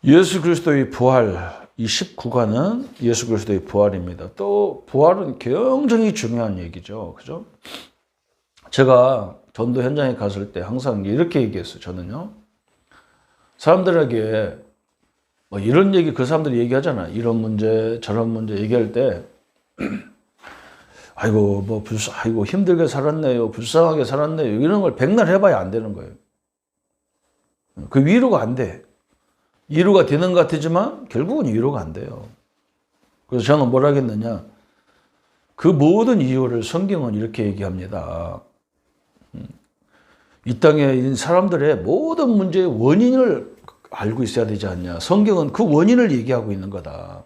예수 그리스도의 부활, 이 19과는 예수 그리스도의 부활입니다. 또 부활은 굉장히 중요한 얘기죠. 그죠? 제가 전도 현장에 갔을 때 항상 이렇게 얘기했어요. 저는요. 사람들에게 뭐 이런 얘기, 그 사람들이 얘기하잖아. 이런 문제, 저런 문제 얘기할 때 아이고 아이고 힘들게 살았네요. 불쌍하게 살았네요. 이런 걸 백날 해봐야 안 되는 거예요. 그 위로가 안 돼. 위로가 되는 것 같지만 결국은 위로가 안 돼요. 그래서 저는 뭘 하겠느냐. 그 모든 이유를 성경은 이렇게 얘기합니다. 이 땅에 있는 사람들의 모든 문제의 원인을 알고 있어야 되지 않냐. 성경은 그 원인을 얘기하고 있는 거다.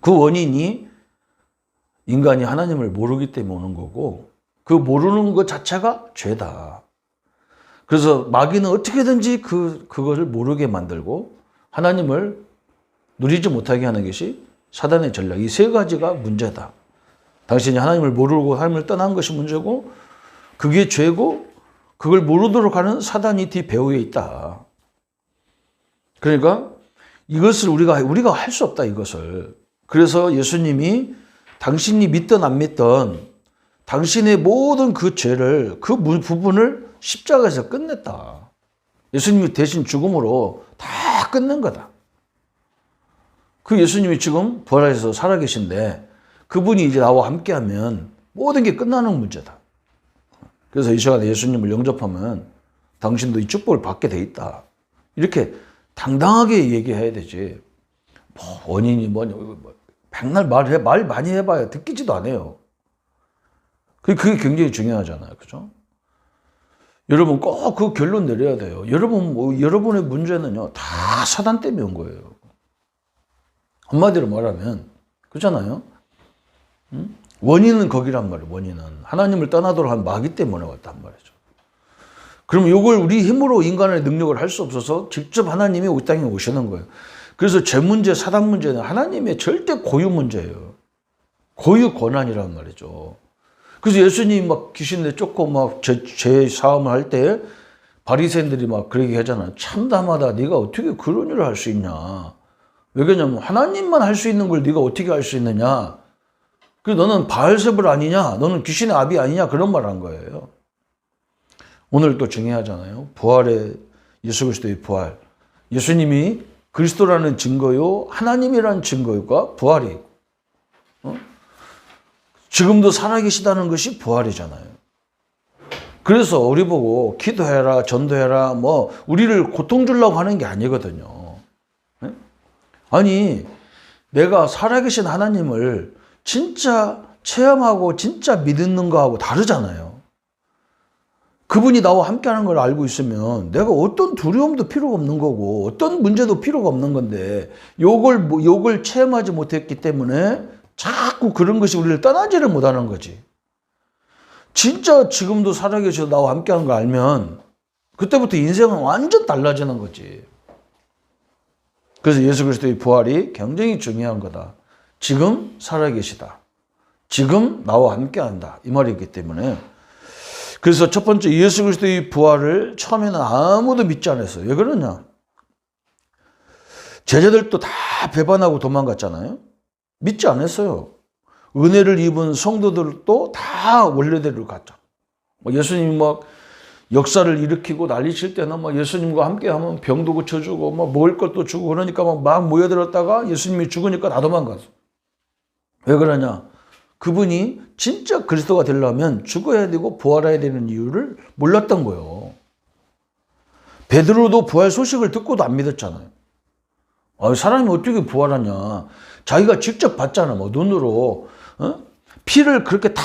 그 원인이 인간이 하나님을 모르기 때문에 오는 거고, 그 모르는 것 자체가 죄다. 그래서 마귀는 어떻게든지 그것을 모르게 만들고 하나님을 누리지 못하게 하는 것이 사단의 전략. 이 세 가지가 문제다. 당신이 하나님을 모르고 하나님을 떠난 것이 문제고, 그게 죄고, 그걸 모르도록 하는 사단이 뒤 배후에 있다. 그러니까 이것을 우리가 할 수 없다, 이것을. 그래서 예수님이 당신이 믿든 안 믿든 당신의 모든 그 죄를, 그 부분을 십자가에서 끝냈다. 예수님이 대신 죽음으로 다 끝낸 거다. 그 예수님이 지금 부활해서 살아계신데 그분이 이제 나와 함께하면 모든 게 끝나는 문제다. 그래서 이 시간에 예수님을 영접하면 당신도 이 축복을 받게 돼 있다. 이렇게 당당하게 얘기해야 되지. 뭐 원인이 뭐냐, 백날 말 많이 해봐야 듣기지도 않아요. 그게 굉장히 중요하잖아요. 그죠? 여러분 꼭 그 결론 내려야 돼요. 여러분의 문제는요, 다 사단 때문에 온 거예요. 한마디로 말하면, 그렇잖아요? 원인은 거기란 말이에요, 원인은. 하나님을 떠나도록 한 마귀 때문에 왔단 말이죠. 그럼 이걸 우리 힘으로 인간의 능력을 할 수 없어서 직접 하나님이 이 땅에 오시는 거예요. 그래서 죄 문제, 사단 문제는 하나님의 절대 고유 문제예요. 고유 권한이란 말이죠. 그래서 예수님이 막 귀신 내쫓고 막 죄 사함을 할 때 바리새인들이 막 그러게 하잖아요. 참담하다. 네가 어떻게 그런 일을 할 수 있냐. 왜 그러냐면 하나님만 할 수 있는 걸 네가 어떻게 할 수 있느냐. 그래서 너는 바알세불 아니냐. 너는 귀신의 아비 아니냐. 그런 말 한 거예요. 오늘 또 중요하잖아요. 부활의 예수 그리스도의 부활. 예수님이 그리스도라는 증거요. 하나님이라는 증거가 부활이 지금도 살아계시다는 것이 부활이잖아요. 그래서 우리 보고 기도해라, 전도해라, 뭐 우리를 고통 주려고 하는 게 아니거든요. 아니, 내가 살아계신 하나님을 진짜 체험하고 진짜 믿는 거하고 다르잖아요. 그분이 나와 함께하는 걸 알고 있으면 내가 어떤 두려움도 필요가 없는 거고 어떤 문제도 필요가 없는 건데 요걸 체험하지 못했기 때문에 자꾸 그런 것이 우리를 떠나지를 못하는 거지. 진짜 지금도 살아계셔서 나와 함께하는 걸 알면 그때부터 인생은 완전 달라지는 거지. 그래서 예수 그리스도의 부활이 굉장히 중요한 거다. 지금 살아계시다. 지금 나와 함께한다. 이 말이기 때문에. 그래서 첫 번째 예수 그리스도의 부활을 처음에는 아무도 믿지 않았어요. 왜 그러냐? 제자들도 다 배반하고 도망갔잖아요. 믿지 않았어요. 은혜를 입은 성도들도 다 원래대로 갔죠. 예수님이 막 역사를 일으키고 난리칠 때는 막 예수님과 함께 하면 병도 고쳐주고 막 먹을 것도 주고 그러니까 막 모여들었다가 예수님이 죽으니까 다 도망갔어. 왜 그러냐? 그분이 진짜 그리스도가 되려면 죽어야 되고 부활해야 되는 이유를 몰랐던 거예요. 베드로도 부활 소식을 듣고도 안 믿었잖아요. 사람이 어떻게 부활하냐. 자기가 직접 봤잖아. 뭐 눈으로 피를 그렇게 다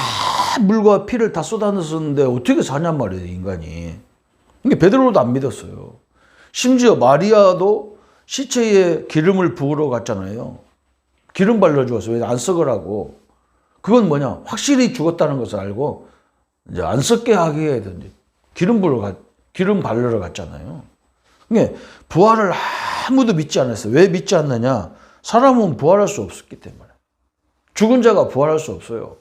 물과 피를 다 쏟아냈었는데 어떻게 사냔 말이에요, 인간이. 근데 베드로도 안 믿었어요. 심지어 마리아도 시체에 기름을 부으러 갔잖아요. 기름 발라 주었어요. 왜 안 썩으라고. 그건 뭐냐? 확실히 죽었다는 것을 알고 이제 안 썩게 하게 해야 되는데 기름 바르러 갔잖아요. 그러니까 부활을 아무도 믿지 않았어요. 왜 믿지 않느냐? 사람은 부활할 수 없었기 때문에. 죽은 자가 부활할 수 없어요.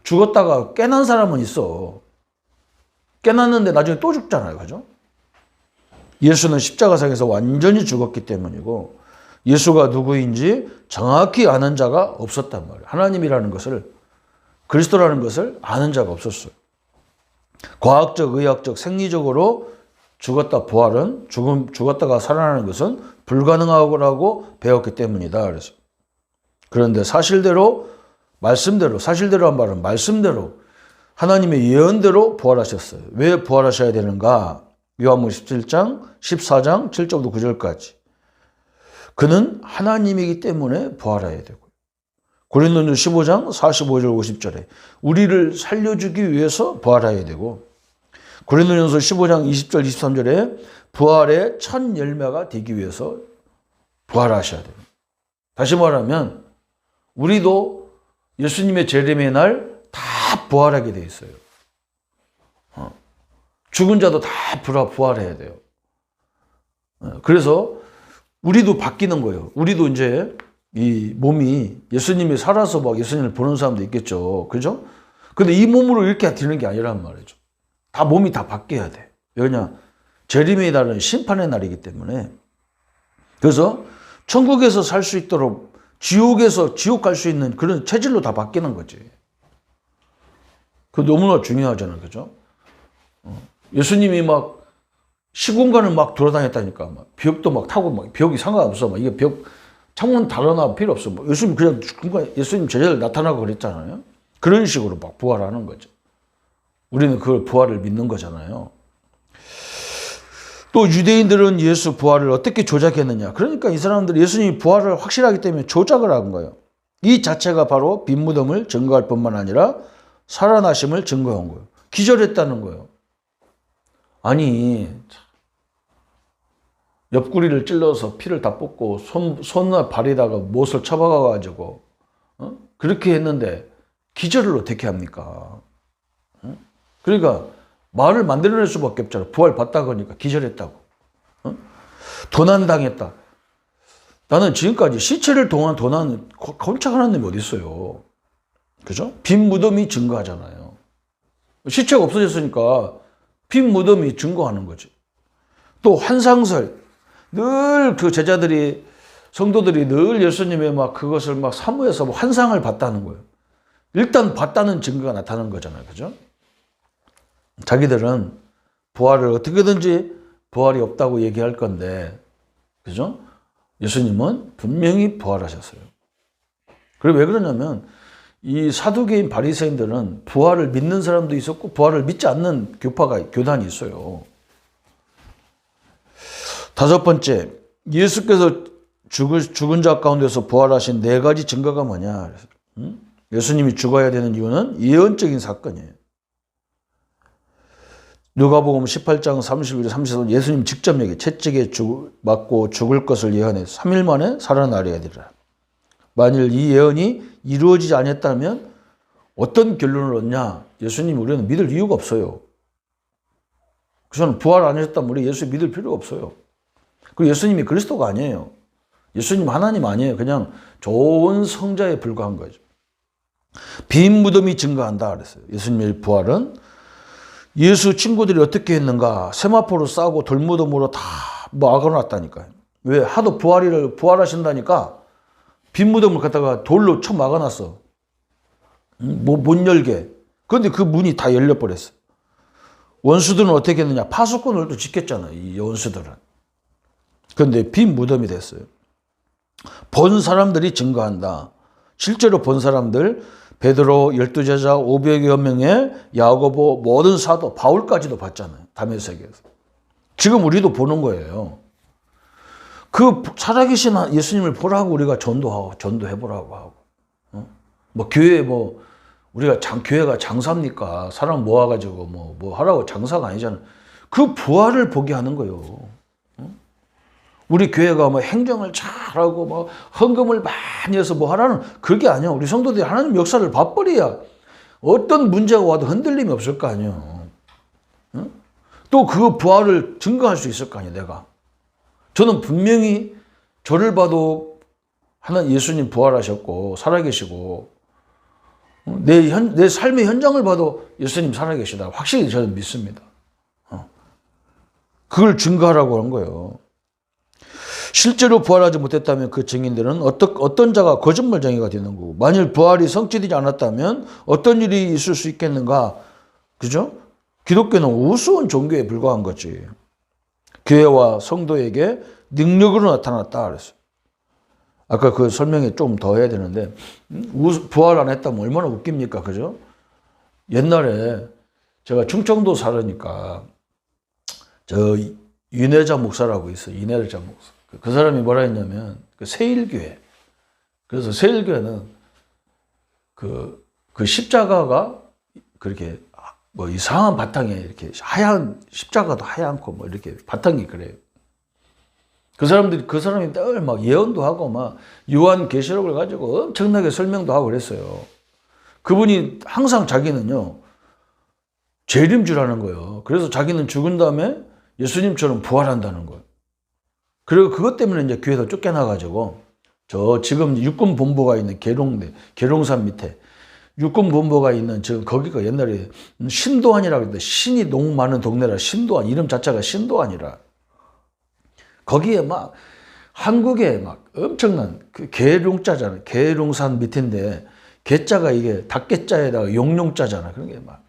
죽었다가 깨난 사람은 있어. 깨났는데 나중에 또 죽잖아요. 그죠? 예수는 십자가상에서 완전히 죽었기 때문이고 예수가 누구인지 정확히 아는 자가 없었단 말이에요. 하나님이라는 것을, 그리스도라는 것을 아는 자가 없었어요. 과학적, 의학적, 생리적으로 죽었다 부활은, 죽었다가 살아나는 것은 불가능하고 배웠기 때문이다. 그래서. 그런데 사실대로, 말씀대로, 사실대로 한 말은 말씀대로 하나님의 예언대로 부활하셨어요. 왜 부활하셔야 되는가? 요한복음 17장, 14장, 7절부터 9절까지. 그는 하나님이기 때문에 부활해야 되고, 고린도전서 15장 45절 50절에 우리를 살려주기 위해서 부활해야 되고, 고린도전서 15장 20절 23절에 부활의 첫 열매가 되기 위해서 부활하셔야 됩니다. 다시 말하면 우리도 예수님의 재림의 날 다 부활하게 돼 있어요. 죽은 자도 다 부활해야 돼요. 그래서 우리도 바뀌는 거예요. 우리도 이제 이 몸이 예수님이 살아서 막 예수님을 보는 사람도 있겠죠. 그죠? 근데 이 몸으로 이렇게 되는 게 아니란 말이죠. 다 몸이 다 바뀌어야 돼. 왜냐? 재림의 날은 심판의 날이기 때문에. 그래서 천국에서 살 수 있도록 지옥에서 지옥 갈 수 있는 그런 체질로 다 바뀌는 거지. 그거 너무나 중요하잖아요. 그죠? 예수님이 막 시공간을 막 돌아다녔다니까. 막 벽도 막 타고 막 벽이 상관없어. 막 이게 벽, 창문 달아나 필요 없어. 뭐 예수님 그냥 예수님 제자들 나타나고 그랬잖아요. 그런 식으로 막 부활하는 거죠. 우리는 그 부활을 믿는 거잖아요. 또 유대인들은 예수 부활을 어떻게 조작했느냐. 그러니까 이 사람들이 예수님이 부활을 확실하기 때문에 조작을 한 거예요. 이 자체가 바로 빈 무덤을 증거할 뿐만 아니라 살아나심을 증거한 거예요. 기절했다는 거예요. 아니, 옆구리를 찔러서 피를 다 뽑고 손과 발에다가 못을 쳐박아가지고 그렇게 했는데 기절을 어떻게 합니까? 그러니까 말을 만들어낼 수밖에 없잖아. 부활 받다 그러니까 기절했다고. 도난당했다. 나는 지금까지 시체를 도난 꼼짝하는 놈이 어디 있어요? 그죠? 빈 무덤이 증거하잖아요. 시체가 없어졌으니까 빈 무덤이 증거하는 거지. 또 환상설. 늘 그 제자들이, 성도들이 늘 예수님의 막 그것을 막 사모해서 환상을 봤다는 거예요. 일단 봤다는 증거가 나타나는 거잖아요. 그죠? 자기들은 부활을 어떻게든지 부활이 없다고 얘기할 건데, 그죠? 예수님은 분명히 부활하셨어요. 그리고 왜 그러냐면, 이 사두개인 바리새인들은 부활을 믿는 사람도 있었고, 부활을 믿지 않는 교단이 있어요. 다섯 번째, 예수께서 죽은 자 가운데서 부활하신 네 가지 증거가 뭐냐? 예수님이 죽어야 되는 이유는 예언적인 사건이에요. 누가복음 18장 31절 33절 예수님 직접 얘기, 채찍에 맞고 죽을 것을 예언해 3일 만에 살아나려야 되리라. 만일 이 예언이 이루어지지 않았다면 어떤 결론을 얻냐? 예수님 우리는 믿을 이유가 없어요. 그래서 부활 안 하셨다면 우리 예수 믿을 필요가 없어요. 그리고 예수님이 그리스도가 아니에요. 예수님 하나님 아니에요. 그냥 좋은 성자에 불과한 거죠. 빈 무덤이 증거한다 그랬어요. 예수님의 부활은 예수 친구들이 어떻게 했는가? 세마포로 싸고 돌무덤으로 다 막아놨다니까요. 왜? 하도 부활하신다니까 빈 무덤을 갖다가 돌로 쳐 막아놨어. 못 열게. 그런데 그 문이 다 열려버렸어. 원수들은 어떻게 했느냐? 파수꾼을 또 지켰잖아요. 이 원수들은. 그런데 빈 무덤이 됐어요. 본 사람들이 증거한다. 실제로 본 사람들, 베드로, 12제자, 500여 명의 야고보, 모든 사도, 바울까지도 봤잖아요. 다메섹에서. 지금 우리도 보는 거예요. 그 살아계신 예수님을 보라고 우리가 전도해보라고 하고. 뭐 교회 우리가 교회가 장사입니까? 사람 모아가지고 뭐 하라고 장사가 아니잖아요. 그 부활을 보게 하는 거예요. 우리 교회가 행정을 잘하고 헌금을 많이 해서 하라는 그게 아니야. 우리 성도들이 하나님 역사를 봐버려야 어떤 문제가 와도 흔들림이 없을 거 아니에요. 또 그 부활을 증거할 수 있을 거 아니에요. 내가. 저는 분명히 저를 봐도 예수님 부활하셨고 살아계시고 내 삶의 현장을 봐도 예수님 살아계시다. 확실히 저는 믿습니다. 그걸 증거하라고 한 거예요. 실제로 부활하지 못했다면 그 증인들은 어떤 자가 거짓말쟁이가 되는 거고, 만일 부활이 성취되지 않았다면 어떤 일이 있을 수 있겠는가? 그죠? 기독교는 우스운 종교에 불과한 거지. 교회와 성도에게 능력으로 나타났다 그랬어요. 아까 그 설명에 좀 더 해야 되는데, 부활 안 했다면 얼마나 웃깁니까? 그죠? 옛날에 제가 충청도 살으니까 저 윤혜자 목사라고 있어요. 윤혜자 목사. 그 사람이 뭐라 했냐면 그 세일교회. 그래서 세일교회는 그 십자가가 그렇게 뭐 이상한 바탕에 이렇게 하얀 십자가도 하얗고 뭐 이렇게 바탕이 그래요. 그 사람이 늘 막 예언도 하고 막 요한계시록을 가지고 엄청나게 설명도 하고 그랬어요. 그분이 항상 자기는요 재림주라는 거예요. 그래서 자기는 죽은 다음에 예수님처럼 부활한다는 거예요. 그리고 그것 때문에 이제 교회에서 쫓겨나가지고 저 지금 육군 본부가 있는 계룡산 밑에 육군 본부가 있는 지금 거기가 옛날에 신도안이라고 했는데 신이 너무 많은 동네라 신도안 이름 자체가 신도안이라 거기에 막 한국에 막 엄청난 그 계룡자잖아요. 계룡산 밑인데 계자가 이게 닭계자에다가 용룡자잖아. 그런 게 막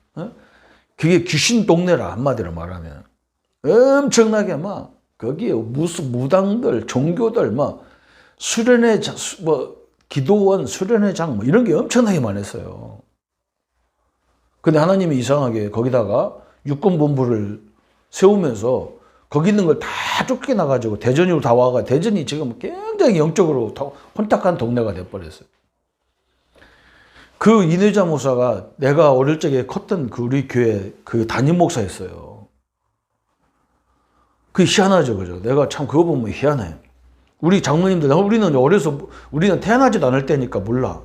그게 귀신 동네라 한마디로 말하면 엄청나게 막 거기에 무슨 무당들, 종교들, 막 수련회, 뭐 기도원, 수련회 장, 뭐 이런 게 엄청나게 많았어요. 근데 하나님이 이상하게 거기다가 육군본부를 세우면서 거기 있는 걸 다 쫓겨나가지고 대전으로 다 와가 대전이 지금 굉장히 영적으로 혼탁한 동네가 돼버렸어요. 그 이내자 목사가 내가 어릴 적에 컸던 그 우리 교회 그 담임 목사였어요. 그게 희한하죠, 그죠? 내가 참 그거 보면 희한해. 우리 장로님들, 우리는 태어나지도 않을 때니까 몰라.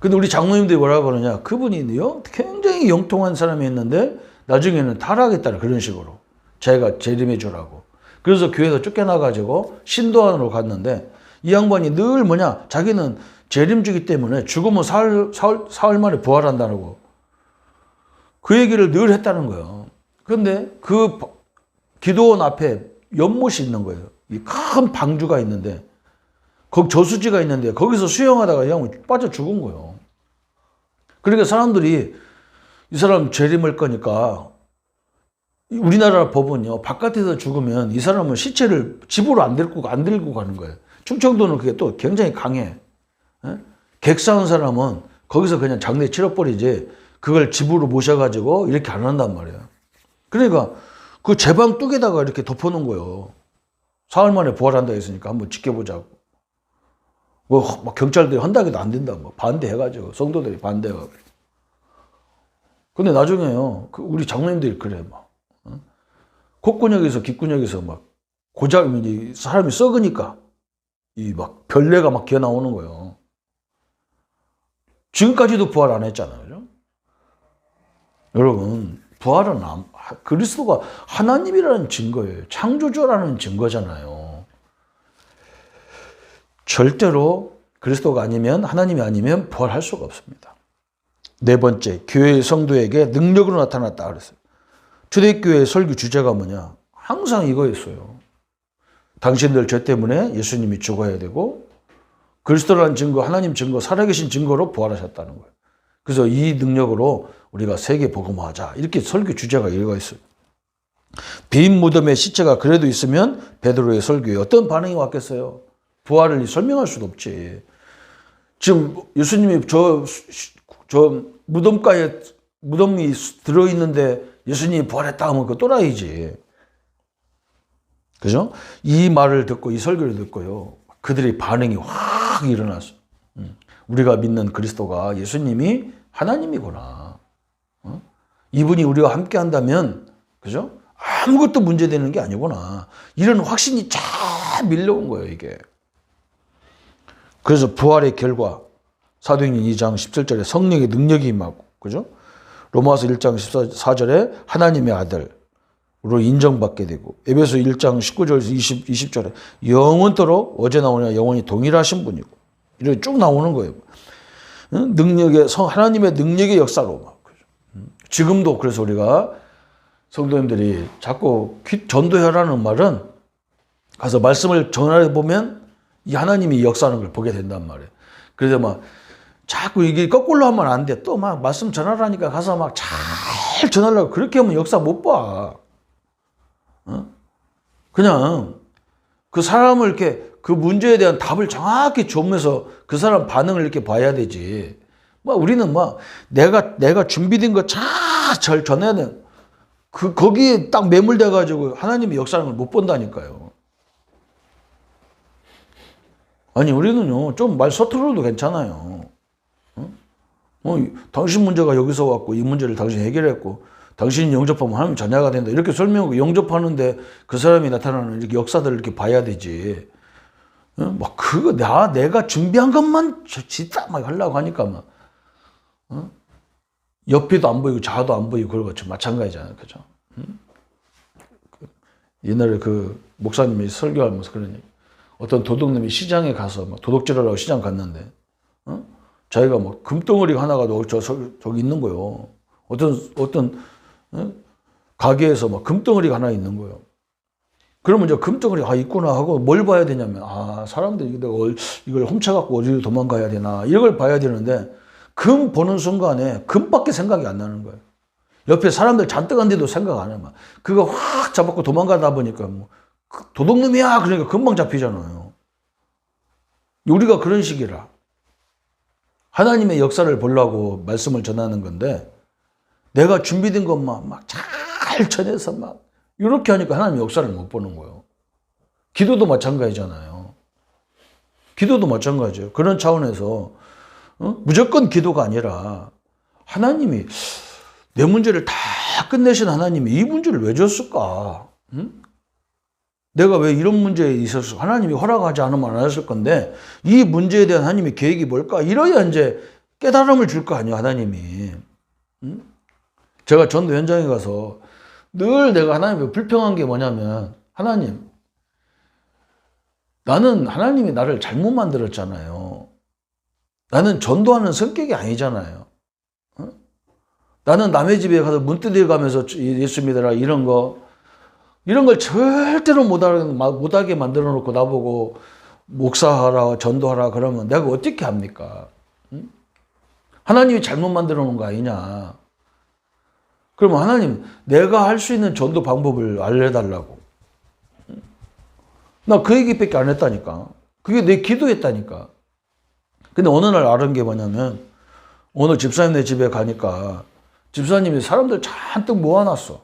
근데 우리 장로님들이 뭐라고 그러냐? 그분이 굉장히 영통한 사람이었는데 나중에는 타락했다는 그런 식으로. 자기가 재림해 주라고. 그래서 교회에서 쫓겨나가지고 신도안으로 갔는데 이 양반이 늘 자기는 재림주기 때문에 죽으면 사흘 만에 부활한다고. 그 얘기를 늘 했다는 거예요. 그런데 그 기도원 앞에 연못이 있는 거예요. 큰 방주가 있는데, 거기 저수지가 있는데, 거기서 수영하다가 그냥 빠져 죽은 거예요. 그러니까 사람들이 이 사람 재림할 거니까, 우리나라 법은요, 바깥에서 죽으면 이 사람은 시체를 집으로 안 들고 가는 거예요. 충청도는 그게 또 굉장히 강해. 객 쌓은 사람은 거기서 그냥 장례 치러버리지, 그걸 집으로 모셔가지고 이렇게 안 한단 말이에요. 그러니까, 그 제방 뚝에다가 이렇게 덮어놓은 거예요. 사흘 만에 부활한다 했으니까 한번 지켜보자고. 뭐 경찰들이 한다기도 안 된다. 뭐 반대해가지고 성도들이 반대해가지고. 근데 나중에요. 우리 장로님들이 그래 막 콧구녕에서 귓구녕에서 막 고장이 사람이 썩으니까 이 막 별내가 막 기어 나오는 거예요. 지금까지도 부활 안 했잖아요. 그죠? 여러분 부활은 그리스도가 하나님이라는 증거예요. 창조주라는 증거잖아요. 절대로 그리스도가 아니면 하나님이 아니면 부활할 수가 없습니다. 네 번째, 교회의 성도에게 능력으로 나타났다 그랬어요. 초대교회의 설교 주제가 뭐냐? 항상 이거였어요. 당신들 죄 때문에 예수님이 죽어야 되고 그리스도라는 증거, 하나님 증거, 살아계신 증거로 부활하셨다는 거예요. 그래서 이 능력으로 우리가 세계 복음화하자. 이렇게 설교 주제가 이거 있어요. 빈 무덤에 시체가 그래도 있으면 베드로의 설교에 어떤 반응이 왔겠어요? 부활을 설명할 수도 없지. 지금 예수님이 저 무덤이 들어있는데 예수님이 부활했다 하면 그거 또라이지. 그죠? 이 말을 듣고 이 설교를 듣고요. 그들의 반응이 확 일어났어. 우리가 믿는 그리스도가 예수님이 하나님이구나. 이분이 우리와 함께 한다면, 그죠? 아무것도 문제되는 게 아니구나. 이런 확신이 쫙 밀려온 거예요, 이게. 그래서 부활의 결과, 사도행전 2장 17절에 성령의 능력이 임하고, 그죠? 로마서 1장 14절에 하나님의 아들로 인정받게 되고, 에베소 1장 19절에서 20절에 영원토록 어제 나오냐 영원히 동일하신 분이고, 이렇게 쭉 나오는 거예요. 하나님의 능력의 역사로. 지금도 그래서 우리가 성도님들이 자꾸 전도해라는 말은 가서 말씀을 전하해 보면 이 하나님이 역사하는 걸 보게 된단 말이에요. 그래서 막 자꾸 이게 거꾸로 하면 안 돼. 또 막 말씀 전하라니까 가서 막 잘 전하려고 그렇게 하면 역사 못 봐. 그냥 그 사람을 이렇게 그 문제에 대한 답을 정확히 주면서 그 사람 반응을 이렇게 봐야 되지. 뭐 우리는 뭐 내가 준비된 거 잘 전해야 돼. 거기에 딱 매몰돼 가지고 하나님의 역사하는 걸 못 본다니까요. 아니 우리는요 좀 말 서툴러도 괜찮아요. 당신 문제가 여기서 왔고 이 문제를 당신이 해결했고 당신이 영접하면 하나님 자녀가 된다 이렇게 설명하고 영접하는데 그 사람이 나타나는 이렇게 역사들을 이렇게 봐야 되지. 막 그거 내가 준비한 것만 진짜 막 하려고 하니까 막 옆에도 안 보이고 좌도 안 보이고 그런 것처럼 마찬가지잖아요, 그죠? 옛날에 그 목사님이 설교하면서 그러니 어떤 도둑놈이 시장에 가서 막 도둑질하려고 시장 갔는데, 자기가 막 금덩어리 하나가 저기 있는 거요. 어떤 가게에서 막 금덩어리가 하나 있는 거요. 그러면 이제 금덩어리 있구나 하고 뭘 봐야 되냐면 사람들이 이걸 훔쳐갖고 어디로 도망가야 되나 이걸 봐야 되는데 금 보는 순간에 금밖에 생각이 안 나는 거예요. 옆에 사람들 잔뜩 한데도 생각 안 해. 막 그거 확 잡았고 도망가다 보니까 뭐 도둑놈이야 그러니까 금방 잡히잖아요. 우리가 그런 식이라 하나님의 역사를 보려고 말씀을 전하는 건데 내가 준비된 것만 막 잘 전해서 막 이렇게 하니까 하나님의 역사를 못 보는 거예요. 기도도 마찬가지잖아요. 기도도 마찬가지예요. 그런 차원에서 무조건 기도가 아니라 하나님이 내 문제를 다 끝내신 하나님이 이 문제를 왜 줬을까? 내가 왜 이런 문제에 있었어? 하나님이 허락하지 않으면 안 했을 건데 이 문제에 대한 하나님의 계획이 뭘까? 이래야 이제 깨달음을 줄 거 아니에요, 하나님이. 제가 전도 현장에 가서 늘 내가 하나님께 불평한 게 뭐냐면 하나님, 나는 하나님이 나를 잘못 만들었잖아요. 나는 전도하는 성격이 아니잖아요. 나는 남의 집에 가서 문 두드려 가면서 예수 믿어라 이런 걸 절대로 못하게 만들어 놓고 나보고 목사하라 전도하라 그러면 내가 어떻게 합니까? 하나님이 잘못 만들어 놓은 거 아니냐. 그러면 하나님 내가 할 수 있는 전도 방법을 알려달라고. 나 그 얘기밖에 안 했다니까. 그게 내 기도였다니까. 근데 어느 날 알은 게 뭐냐면 오늘 집사님네 집에 가니까 집사님이 사람들 잔뜩 모아놨어.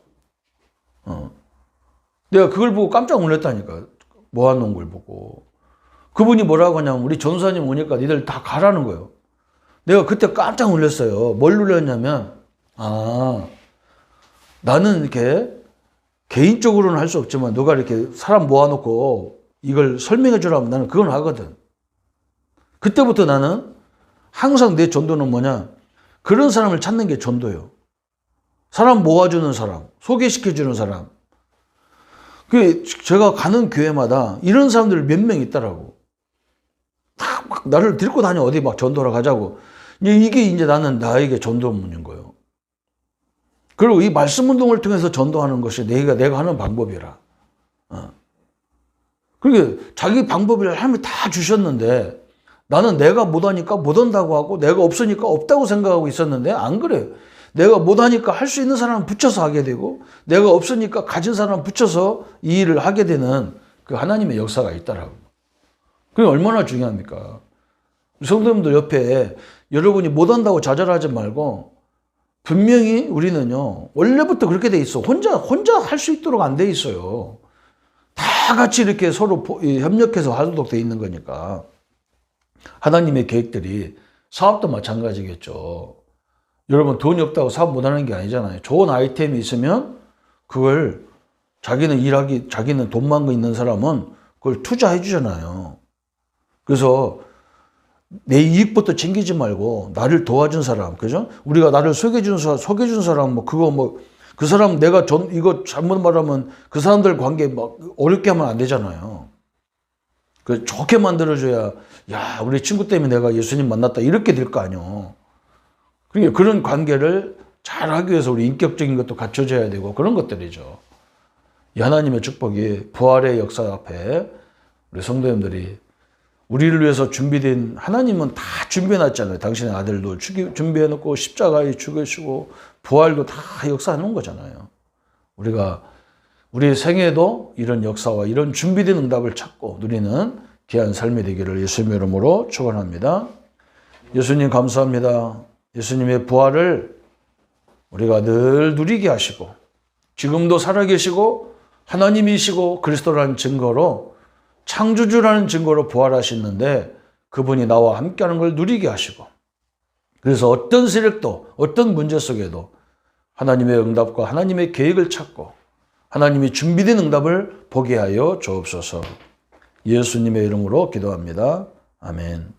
내가 그걸 보고 깜짝 놀랐다니까. 모아놓은 걸 보고. 그분이 뭐라고 하냐면 우리 전사님 오니까 니들 다 가라는 거예요. 내가 그때 깜짝 놀랐어요. 뭘 놀랐냐면 나는 이렇게 개인적으로는 할 수 없지만 누가 이렇게 사람 모아놓고 이걸 설명해 주라면 나는 그건 하거든. 그때부터 나는 항상 내 전도는 뭐냐? 그런 사람을 찾는 게 전도예요. 사람 모아주는 사람, 소개시켜주는 사람. 제가 가는 교회마다 이런 사람들 몇 명 있더라고. 막 나를 데리고 다녀 어디 막 전도하러 가자고. 이게 이제 나는 나에게 전도문인 거예요. 그리고 이 말씀 운동을 통해서 전도하는 것이 내가 하는 방법이라. 그러니까 자기 방법을 하나님이 다 주셨는데 나는 내가 못하니까 못한다고 하고 내가 없으니까 없다고 생각하고 있었는데 안 그래요. 내가 못하니까 할 수 있는 사람은 붙여서 하게 되고 내가 없으니까 가진 사람은 붙여서 이 일을 하게 되는 그 하나님의 역사가 있더라고요. 그게 얼마나 중요합니까? 성도님들 옆에 여러분이 못한다고 좌절하지 말고 분명히 우리는요 원래부터 그렇게 돼 있어. 혼자 할 수 있도록 안 돼 있어요. 다 같이 이렇게 서로 협력해서 하도록 돼 있는 거니까. 하나님의 계획들이 사업도 마찬가지겠죠. 여러분 돈이 없다고 사업 못하는 게 아니잖아요. 좋은 아이템이 있으면 그걸 자기는 돈만 있는 사람은 그걸 투자해 주잖아요. 그래서 내 이익부터 챙기지 말고 나를 도와준 사람, 그죠? 우리가 나를 소개준 사람, 그 사람 내가 이거 잘못 말하면 그 사람들 관계 막 어렵게 하면 안 되잖아요. 그 좋게 만들어줘야, 야, 우리 친구 때문에 내가 예수님 만났다 이렇게 될 거 아니에요. 그러니까 그런 관계를 잘하기 위해서 우리 인격적인 것도 갖춰져야 되고 그런 것들이죠. 이 하나님의 축복이 부활의 역사 앞에 우리 성도님들이 우리를 위해서 준비된, 하나님은 다 준비해놨잖아요. 당신의 아들도 준비해놓고 십자가에 죽으시고 부활도 다 역사해 놓은 거잖아요. 우리가 우리의 생애도 이런 역사와 이런 준비된 응답을 찾고 누리는 귀한 삶이 되기를 예수님의 이름으로 축원합니다. 예수님 감사합니다. 예수님의 부활을 우리가 늘 누리게 하시고 지금도 살아계시고 하나님이시고 그리스도라는 증거로, 창조주라는 증거로 부활하셨는데 그분이 나와 함께하는 걸 누리게 하시고, 그래서 어떤 세력도 어떤 문제 속에도 하나님의 응답과 하나님의 계획을 찾고 하나님이 준비된 응답을 보게 하여 주옵소서. 예수님의 이름으로 기도합니다. 아멘.